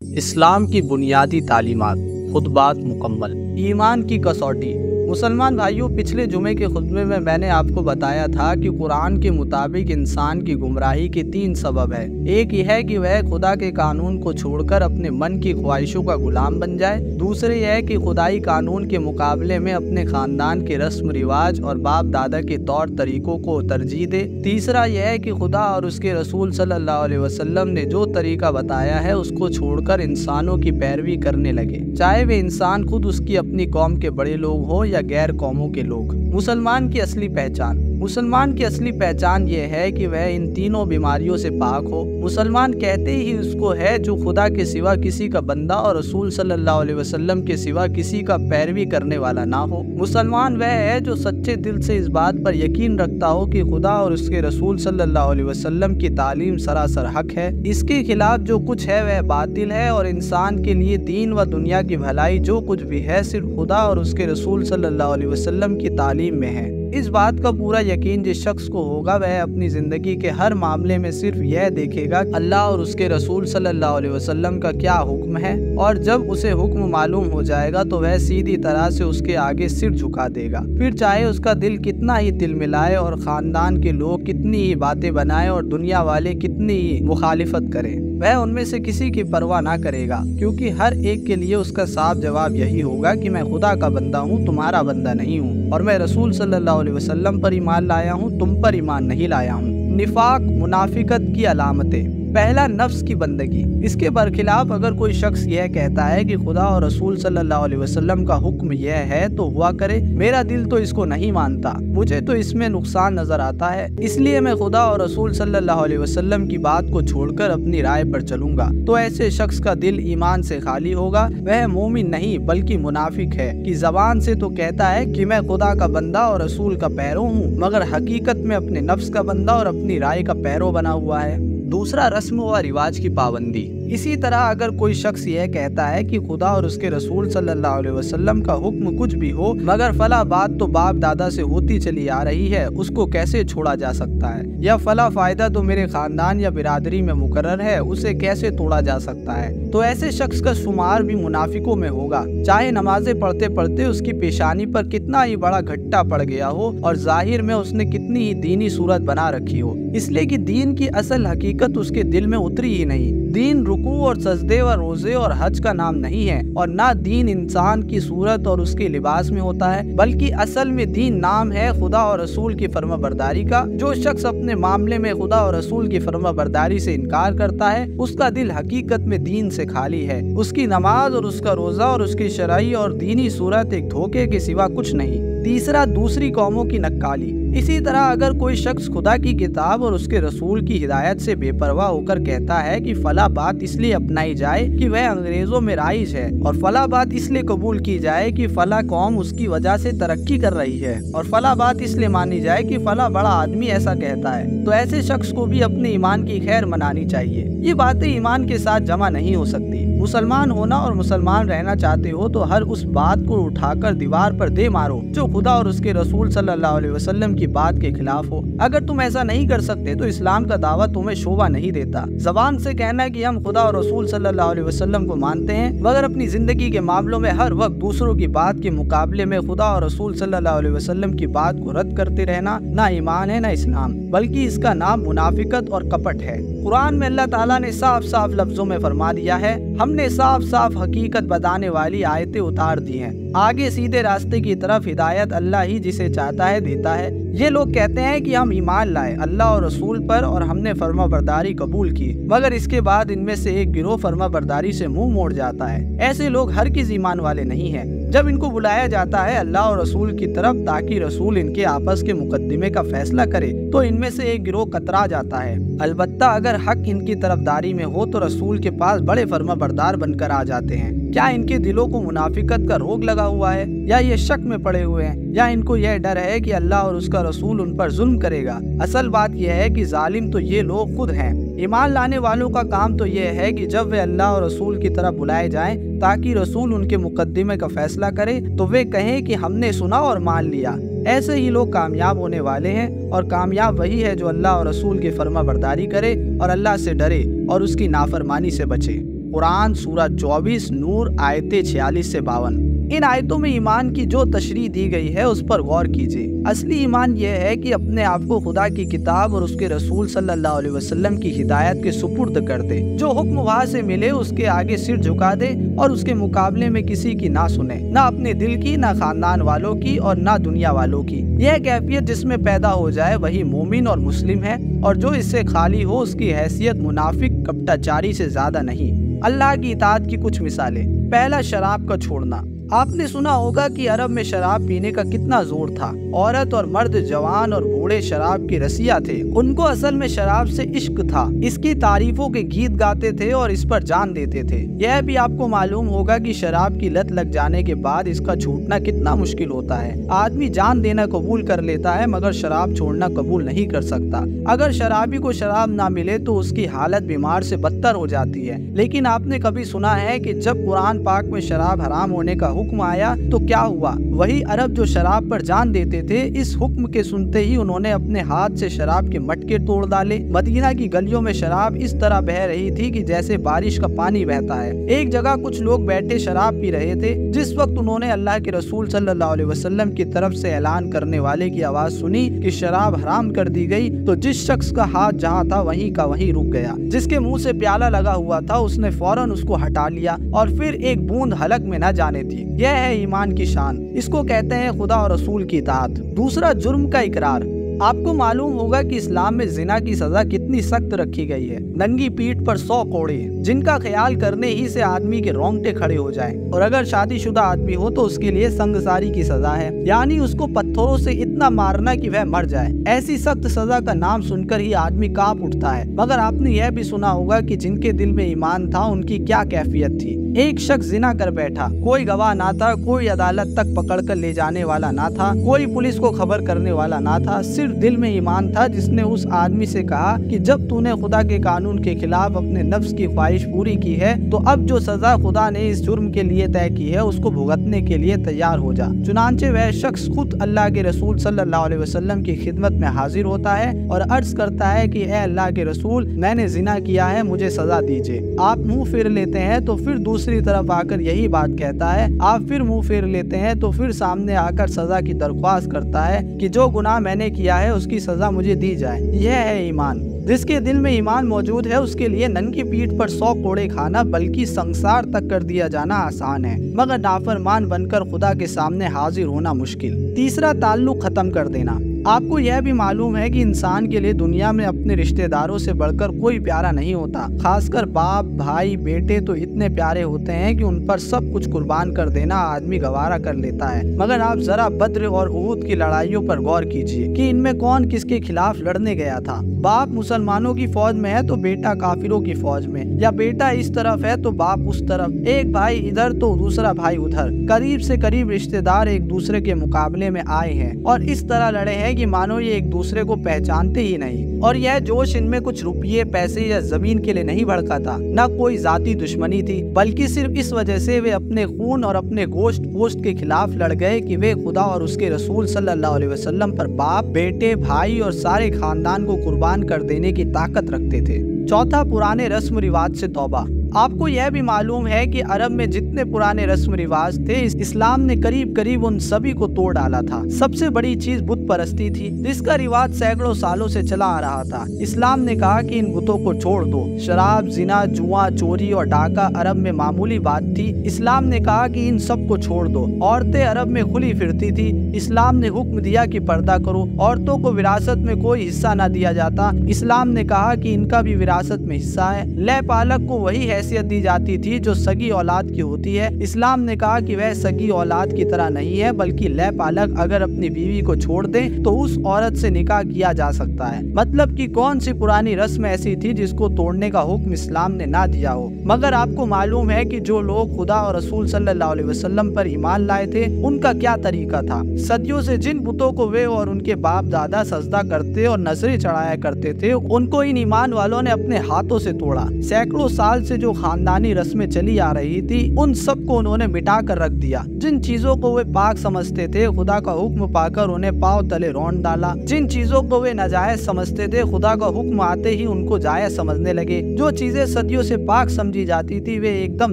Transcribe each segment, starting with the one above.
اسلام کی بنیادی تعلیمات، خطبات مکمل۔ ایمان کی کسوٹی۔ مسلمان بھائیوں، پچھلے جمعے کے خطبے میں نے آپ کو بتایا تھا کہ قرآن کے مطابق انسان کی گمراہی کے 3 سبب ہیں۔ ایک یہ ہے کہ وہ خدا کے قانون کو چھوڑ کر اپنے من کی خواہشوں کا غلام بن جائے۔ دوسرے یہ ہے کہ خدائی قانون کے مقابلے میں اپنے خاندان کے رسم رواج اور باپ دادا کے طور طریقوں کو ترجیح دے۔ تیسرا یہ ہے کہ خدا اور اس کے رسول صلی اللہ علیہ وسلم نے جو طریقہ بتایا ہے اس کو چھوڑ کر انسانوں کی پیروی کرنے لگے، چاہے وہ انسان خود اس کی اپنی قوم کے بڑے لوگ ہوں یا غیر قوموں کے لوگ۔ مسلمان کی اصلی پہچان۔ مسلمان کی اصلی پہچان یہ ہے کہ وہ ان تینوں بیماریوں سے پاک ہو۔ مسلمان کہتے ہی اس کو ہے جو خدا کے سوا کسی کا بندہ اور رسول صلی اللہ علیہ وسلم کے سوا کسی کا پیروی کرنے والا نہ ہو۔ مسلمان وہ ہے جو سچے دل سے اس بات پر یقین رکھتا ہو کہ خدا اور اس کے رسول صلی اللہ علیہ وسلم کی تعلیم سراسر حق ہے، اس کے خلاف جو کچھ ہے وہ باطل ہے، اور انسان کے لیے دین و دنیا کی بھلائی جو کچھ بھی ہے صرف خدا اور اس کے رسول صلی اللہ علیہ وسلم کی تعلیم میں ہے۔ اس بات کا پورا یقین جس شخص کو ہوگا وہ اپنی زندگی کے ہر معاملے میں صرف یہ دیکھے گا اللہ اور اس کے رسول صلی اللہ علیہ وسلم کا کیا حکم ہے، اور جب اسے حکم معلوم ہو جائے گا تو وہ سیدھی طرح سے اس کے آگے سر جھکا دے گا، پھر چاہے اس کا دل کتنا ہی تل ملائے اور خاندان کے لوگ کتنی ہی باتیں بنائے اور دنیا والے کتنی ہی مخالفت کریں، وہ ان میں سے کسی کی پرواہ نہ کرے گا، کیونکہ ہر ایک کے لیے اس کا صاف جواب یہی ہوگا کہ میں خدا کا بندہ ہوں، تمہارا بندہ نہیں ہوں، اور میں رسول صلی اللہ علیہ وسلم پر ایمان لایا ہوں، تم پر ایمان نہیں لایا ہوں۔ نفاق، منافقت کی علامتیں۔ پہلا، نفس کی بندگی۔ اس کے برخلاف اگر کوئی شخص یہ کہتا ہے کہ خدا اور رسول صلی اللہ علیہ وسلم کا حکم یہ ہے تو ہوا کرے، میرا دل تو اس کو نہیں مانتا، مجھے تو اس میں نقصان نظر آتا ہے، اس لیے میں خدا اور رسول صلی اللہ علیہ وسلم کی بات کو چھوڑ کر اپنی رائے پر چلوں گا، تو ایسے شخص کا دل ایمان سے خالی ہوگا، وہ مومن نہیں بلکہ منافق ہے، کہ زبان سے تو کہتا ہے کہ میں خدا کا بندہ اور رسول کا پیرو ہوں، مگر حقیقت میں اپنے نفس کا بندہ اور اپنی رائے کا پیرو بنا ہوا ہے۔ دوسرا، رسم و رواج کی پابندی۔ اسی طرح اگر کوئی شخص یہ کہتا ہے کہ خدا اور اس کے رسول صلی اللہ علیہ وسلم کا حکم کچھ بھی ہو، مگر فلاں بات تو باپ دادا سے ہوتی چلی آ رہی ہے، اس کو کیسے چھوڑا جا سکتا ہے، یا فلاں فائدہ تو میرے خاندان یا برادری میں مقرر ہے، اسے کیسے توڑا جا سکتا ہے، تو ایسے شخص کا شمار بھی منافقوں میں ہوگا، چاہے نمازیں پڑھتے پڑھتے اس کی پیشانی پر کتنا ہی بڑا گھٹا پڑ گیا ہو اور ظاہر میں اس نے کتنی ہی دینی صورت بنا رکھی ہو، اس لیے کہ دین کی اصل حقیقت اس کے دل میں اتری ہی نہیں۔ دین رکوع اور سجدے و روزے اور حج کا نام نہیں ہے، اور نہ دین انسان کی صورت اور اس کے لباس میں ہوتا ہے، بلکہ اصل میں دین نام ہے خدا اور رسول کی فرما برداری کا۔ جو شخص اپنے معاملے میں خدا اور رسول کی فرما برداری سے انکار کرتا ہے، اس کا دل حقیقت میں دین سے خالی ہے، اس کی نماز اور اس کا روزہ اور اس کی شرعی اور دینی صورت ایک دھوکے کے سوا کچھ نہیں۔ تیسرا، دوسری قوموں کی نکالی۔ اسی طرح اگر کوئی شخص خدا کی کتاب اور اس کے رسول کی ہدایت سے بے پرواہ ہو کر کہتا ہے کہ فلاں بات اس لیے اپنائی جائے کہ وہ انگریزوں میں رائج ہے، اور فلاں بات اس لیے قبول کی جائے کہ فلاں قوم اس کی وجہ سے ترقی کر رہی ہے، اور فلاں بات اس لیے مانی جائے کہ فلاں بڑا آدمی ایسا کہتا ہے، تو ایسے شخص کو بھی اپنے ایمان کی خیر منانی چاہیے۔ یہ باتیں ایمان کے ساتھ جمع نہیں ہو سکتی۔ مسلمان ہونا اور مسلمان رہنا چاہتے ہو تو ہر اس بات کو اٹھا کر دیوار پر دے مارو جو خدا اور اس کے رسول صلی اللہ علیہ وسلم کی بات کے خلاف ہو۔ اگر تم ایسا نہیں کر سکتے تو اسلام کا دعویٰ تمہیں شوبہ نہیں دیتا۔ زبان سے کہنا کہ ہم خدا اور رسول صلی اللہ علیہ وسلم کو مانتے ہیں، مگر اپنی زندگی کے معاملوں میں ہر وقت دوسروں کی بات کے مقابلے میں خدا اور رسول صلی اللہ علیہ وسلم کی بات کو رد کرتے رہنا نہ ایمان ہے نہ اسلام، بلکہ اس کا نام منافقت اور کپٹ ہے۔ قرآن میں اللہ تعالیٰ نے صاف صاف لفظوں میں فرما دیا ہے، ہم نے صاف صاف حقیقت بتانے والی آیتیں اتار دی ہیں، آگے سیدھے راستے کی طرف ہدایت اللہ ہی جسے چاہتا ہے دیتا ہے۔ یہ لوگ کہتے ہیں کہ ہم ایمان لائے اللہ اور رسول پر اور ہم نے فرما برداری قبول کی، مگر اس کے بعد ان میں سے ایک گروہ فرما برداری سے منہ موڑ جاتا ہے۔ ایسے لوگ ہرگز ایمان والے نہیں ہیں۔ جب ان کو بلایا جاتا ہے اللہ اور رسول کی طرف تاکہ رسول ان کے آپس کے مقدمے کا فیصلہ کرے، تو ان میں سے ایک گروہ کترا جاتا ہے۔ البتہ اگر حق ان کی طرفداری میں ہو تو رسول کے پاس بڑے فرما بردار بن کر آ جاتے ہیں۔ کیا ان کے دلوں کو منافقت کا روگ لگا ہوا ہے، یا یہ شک میں پڑے ہوئے ہیں، یا ان کو یہ ڈر ہے کہ اللہ اور اس کا رسول ان پر ظلم کرے گا؟ اصل بات یہ ہے کہ ظالم تو یہ لوگ خود ہیں۔ ایمان لانے والوں کا کام تو یہ ہے کہ جب وہ اللہ اور رسول کی طرف بلائے جائیں تاکہ رسول ان کے مقدمے کا فیصلہ کرے تو وہ کہیں کہ ہم نے سنا اور مان لیا۔ ایسے ہی لوگ کامیاب ہونے والے ہیں، اور کامیاب وہی ہے جو اللہ اور رسول کی فرما برداری کرے اور اللہ سے ڈرے اور اس کی نافرمانی سے بچے۔ कुरान सूरा 24 नूर आयतें 46 से 52। इन आयतों में ईमान की जो तशरीह दी गई है उस पर गौर कीजिए। असली ईमान यह है कि अपने आप को खुदा की किताब और उसके रसूल सल्लल्लाहु अलैहि वसल्लम की हिदायत के सुपुर्द कर दे। जो हुक्म वहाँ से मिले उसके आगे सिर झुका दे और उसके मुकाबले में किसी की ना सुने, ना अपने दिल की, ना खानदान वालों की और ना दुनिया वालों की। यह कैफियत जिसमें पैदा हो जाए वही मोमिन और मुस्लिम है, और जो इससे खाली हो उसकी हैसियत मुनाफिक कपटाचारी से ज्यादा नहीं। अल्लाह की इताअत की कुछ मिसालें। पहला, शराब का छोड़ना। आपने सुना होगा कि अरब में शराब पीने का कितना जोर था। औरत और मर्द, जवान और बूढ़े शराब के रसिया थे। उनको असल में शराब से इश्क था। इसकी तारीफों के गीत गाते थे और इस पर जान देते थे। यह भी आपको मालूम होगा कि शराब की लत लग जाने के बाद इसका छूटना कितना मुश्किल होता है। आदमी जान देना कबूल कर लेता है मगर शराब छोड़ना कबूल नहीं कर सकता। अगर शराबी को शराब ना मिले तो उसकी हालत बीमार से बदतर हो जाती है। लेकिन आपने कभी सुना है कि जब कुरान पाक में शराब हराम होने का हुक्म आया तो क्या हुआ? वही अरब जो शराब पर जान देते थे, इस हुक्म के सुनते ही उन्होंने अपने हाथ से शराब के मटके तोड़ डाले। मदीना की गलियों में शराब इस तरह बह रही थी कि जैसे बारिश का पानी बहता है। एक जगह कुछ लोग बैठे शराब पी रहे थे। जिस वक्त उन्होंने अल्लाह के रसूल सल्लल्लाहु अलैहि वसल्लम की तरफ से ऐलान करने वाले की आवाज सुनी कि शराब हराम कर दी गई, तो जिस शख्स का हाथ जहाँ था वहीं का वहीं रुक गया। जिसके मुंह से प्याला लगा हुआ था उसने फौरन उसको हटा लिया और फिर एक बूंद हलक में न जाने थी। यह है ईमान की शान। इसको कहते हैं खुदा और रसूल की इताअत। दूसरा, जुर्म का इकरार। आपको मालूम होगा कि इस्लाम में जिना की सजा कितनी सख्त रखी गई है। नंगी पीठ पर 100 कोड़े, जिनका ख्याल करने ही से आदमी के रोंगटे खड़े हो जाएं। और अगर शादीशुदा आदमी हो तो उसके लिए संगसारी की सजा है, यानी उसको पत्थरों से इतना मारना कि वह मर जाए। ऐसी सख्त सजा का नाम सुनकर ही आदमी कांप उठता है। मगर आपने यह भी सुना होगा कि जिनके दिल में ईमान था उनकी क्या कैफियत थी। एक शख्स जिना कर बैठा, कोई गवाह ना था, कोई अदालत तक पकड़कर ले जाने वाला ना था, कोई पुलिस को खबर करने वाला ना था। सिर्फ दिल में ईमान था जिसने उस आदमी से कहा कि जब तूने खुदा के कानून के खिलाफ अपने नफ्स की ख्वाहिश पूरी की है तो अब जो सजा खुदा ने इस जुर्म के लिए तय की है उसको भुगतने के लिए तैयार हो जा। चुनांचे वह शख्स खुद अल्लाह के रसूल सल्लल्लाहु अलैहि वसल्लम की खिदमत में हाजिर होता है और अर्ज करता है कि ए अल्लाह के रसूल, मैंने जिना किया है, मुझे सजा दीजिए। आप मुंह फेर लेते हैं तो फिर दूसरी तरफ आकर यही बात कहता है। आप फिर मुंह फेर लेते हैं तो फिर सामने आकर सजा की दरख्वास्त करता है कि जो गुनाह मैंने किया है उसकी सजा मुझे दी जाए। यह है ईमान। जिसके दिल में ईमान मौजूद है उसके लिए नंगी पीठ पर 100 कोड़े खाना बल्कि संसार तक कर दिया जाना आसान है, मगर नाफरमान बनकर खुदा के सामने हाजिर होना मुश्किल। तीसरा, ताल्लुक खत्म कर देना। आपको यह भी मालूम है कि इंसान के लिए दुनिया में अपने रिश्तेदारों से बढ़कर कोई प्यारा नहीं होता। खासकर बाप, भाई, बेटे तो इतने प्यारे होते हैं कि उन पर सब कुछ कुर्बान कर देना आदमी गवारा कर लेता है। मगर आप जरा बद्र और उहद की लड़ाइयों पर गौर कीजिए कि इनमें कौन किसके खिलाफ लड़ने गया था। बाप मुसलमानों की फौज में है तो बेटा काफिरों की फौज में, या बेटा इस तरफ है तो बाप उस तरफ। एक भाई इधर तो दूसरा भाई उधर। करीब से करीब रिश्तेदार एक दूसरे के मुकाबले में आए हैं और इस तरह लड़े हैं कि मानो ये एक दूसरे को पहचानते ही नहीं। और यह जोश इनमें कुछ रुपये, पैसे या जमीन के लिए नहीं भड़का था, न कोई जाती दुश्मनी थी, बल्कि सिर्फ इस वजह से वे अपने खून और अपने गोश्त पोस्ट के खिलाफ लड़ गए कि वे खुदा और उसके रसूल सल्लल्लाहु अलैहि वसल्लम पर बाप, बेटे, भाई और सारे खानदान को कुर्बान कर देने की ताकत रखते थे। चौथा, पुराने रस्म रिवाज से तौबा। आपको यह भी मालूम है कि अरब में जितने पुराने रस्म रिवाज थे इस्लाम ने करीब करीब उन सभी को तोड़ डाला था। सबसे बड़ी चीज बुत परस्ती थी, जिसका रिवाज सैकड़ों सालों से चला आ रहा था। इस्लाम ने कहा कि इन बुतों को छोड़ दो। शराब, जिना, जुआ, चोरी और डाका अरब में मामूली बात थी। इस्लाम ने कहा कि इन सब को छोड़ दो। औरतें अरब में खुली फिरती थी। इस्लाम ने हुक्म दिया कि पर्दा करो। औरतों को विरासत में कोई हिस्सा न दिया जाता। इस्लाम ने कहा कि इनका भी विरासत में हिस्सा है। लय पालक को वही हैसियत दी जाती थी जो सगी औलाद की होती है। इस्लाम ने कहा कि वह सगी औलाद की तरह नहीं है, बल्कि लय पालक अगर अपनी बीवी को छोड़ दे तो उस औरत से निकाह किया जा सकता है। मतलब कि कौन सी पुरानी रस्म ऐसी थी जिसको तोड़ने का हुक्म इस्लाम ने ना दिया हो। मगर आपको मालूम है कि जो लोग खुदा और रसूल सल्लल्लाहु अलैहि वसल्लम पर ईमान लाए थे उनका क्या तरीका था। सदियों से जिन बुतों को वे और उनके बाप दादा सजदा करते और नजरें चढ़ाया करते थे, उनको इन ईमान वालों ने अपने हाथों से तोड़ा। सैकड़ों साल से जो जो खानदानी रस्में चली आ रही थी उन सब को उन्होंने मिटा कर रख दिया। जिन चीजों को वे पाक समझते थे खुदा का हुक्म पाकर उन्हें पांव तले रौंद डाला। जिन चीजों को वे नाजायज समझते थे खुदा का हुक्म आते ही उनको जायज समझने लगे। जो चीजें सदियों से पाक समझी जाती थी वे एकदम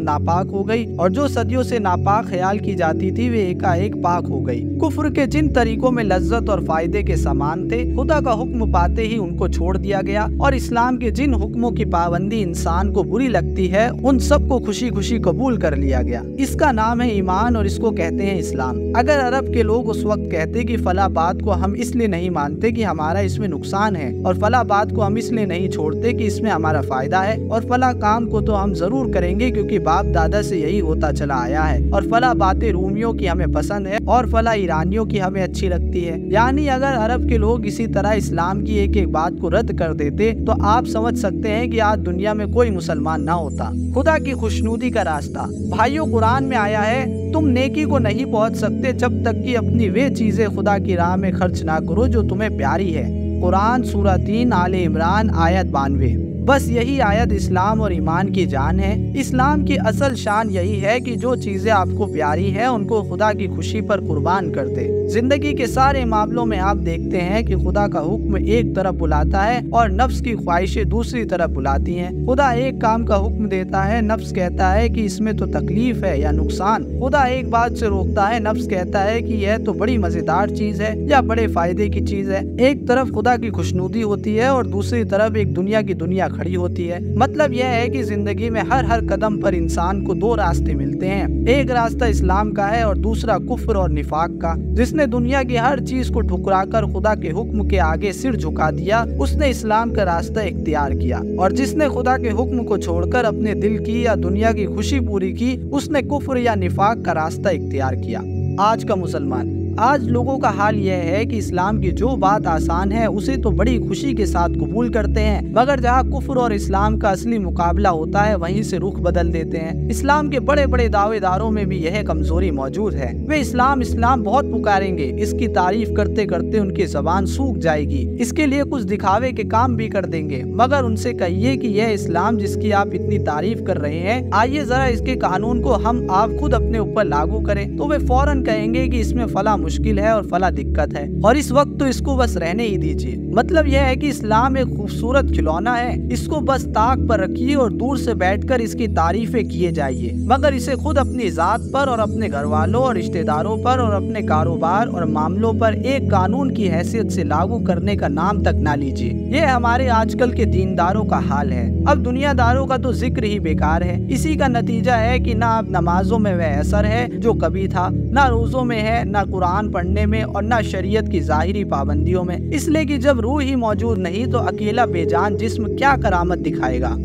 नापाक हो गई और जो सदियों से नापाक ख्याल की जाती थी वे एकाएक पाक हो गई। कुफ्र के जिन तरीकों में लज्जत और फायदे के समान थे खुदा का हुक्म पाते ही उनको छोड़ दिया गया और इस्लाम के जिन हुक्मों की पाबंदी इंसान को बुरी लगती है उन सब को खुशी खुशी कबूल कर लिया गया। इसका नाम है ईमान और इसको कहते हैं इस्लाम। अगर अरब के लोग उस वक्त कहते कि फला बात को हम इसलिए नहीं मानते कि हमारा इसमें नुकसान है और फला बात को हम इसलिए नहीं छोड़ते कि इसमें हमारा फायदा है और फला काम को तो हम जरूर करेंगे क्योंकि बाप दादा से यही होता चला आया है और फला बातें रूमियों की हमें पसंद है और फला ईरानियों की हमें अच्छी लगती है। यानी अगर अरब के लोग इसी तरह इस्लाम की एक एक बात को रद्द कर देते तो आप समझ सकते हैं कि आज दुनिया में कोई मुसलमान ना होता। खुदा की खुशनुदी का रास्ता। भाइयों, कुरान में आया है तुम नेकी को नहीं पहुंच सकते जब तक कि अपनी वे चीजें खुदा की राह में खर्च ना करो जो तुम्हें प्यारी है। कुरान सूरा 3 आले इमरान आयत 92। बस यही आयत इस्लाम और ईमान की जान है। इस्लाम की असल शान यही है कि जो चीजें आपको प्यारी है उनको खुदा की खुशी पर कुर्बान कर दे। जिंदगी के सारे मामलों में आप देखते हैं कि खुदा का हुक्म एक तरफ बुलाता है और नफ्स की ख्वाहिशें दूसरी तरफ बुलाती हैं। खुदा एक काम का हुक्म देता है, नफ्स कहता है कि इसमें तो तकलीफ है या नुकसान। खुदा एक बात से रोकता है, नफ्स कहता है कि यह तो बड़ी मजेदार चीज है या बड़े फायदे की चीज है। एक तरफ खुदा की खुशनुदी होती है और दूसरी तरफ एक दुनिया की दुनिया खड़ी होती है। मतलब यह है कि जिंदगी में हर कदम पर इंसान को दो रास्ते मिलते हैं। एक रास्ता इस्लाम का है और दूसरा कुफ्र और निफाक का। जिसने दुनिया की हर चीज को ठुकराकर खुदा के हुक्म के आगे सिर झुका दिया उसने इस्लाम का रास्ता इख्तियार किया और जिसने खुदा के हुक्म को छोड़कर अपने दिल की या दुनिया की खुशी पूरी की उसने कुफ्र या निफाक का रास्ता इख्तियार किया। आज का मुसलमान, आज लोगों का हाल यह है कि इस्लाम की जो बात आसान है उसे तो बड़ी खुशी के साथ कबूल करते हैं, मगर जहाँ कुफ्र और इस्लाम का असली मुकाबला होता है वहीं से रुख बदल देते हैं। इस्लाम के बड़े बड़े दावेदारों में भी यह कमजोरी मौजूद है। वे इस्लाम इस्लाम बहुत पुकारेंगे, इसकी तारीफ करते करते उनकी जबान सूख जाएगी, इसके लिए कुछ दिखावे के काम भी कर देंगे, मगर उनसे कहिए कि यह इस्लाम जिसकी आप इतनी तारीफ कर रहे हैं, आइए जरा इसके कानून को हम आप खुद अपने ऊपर लागू करें, तो वे फौरन कहेंगे कि इसमें फला मुश्किल है और फला दिक्कत है और इस वक्त तो इसको बस रहने ही दीजिए। मतलब यह है कि इस्लाम एक खूबसूरत खिलौना है, इसको बस ताक पर रखिए और दूर से बैठकर इसकी तारीफें किए जाइए, मगर इसे खुद अपनी जात पर और अपने घर वालों और रिश्तेदारों पर और अपने कारोबार और मामलों पर एक कानून की हैसियत से लागू करने का नाम तक ना लीजिए। यह हमारे आजकल के दीनदारों का हाल है। अब दुनियादारों का तो जिक्र ही बेकार है। इसी का नतीजा है कि ना अब नमाजों में वह असर है जो कभी था, ना रोजों में है, ना कुरान पढ़ने में और ना शरीयत की जाहिरी पाबंदियों में। इसलिए कि जब रूह ही मौजूद नहीं तो अकेला बेजान जिस्म क्या करामत दिखाएगा।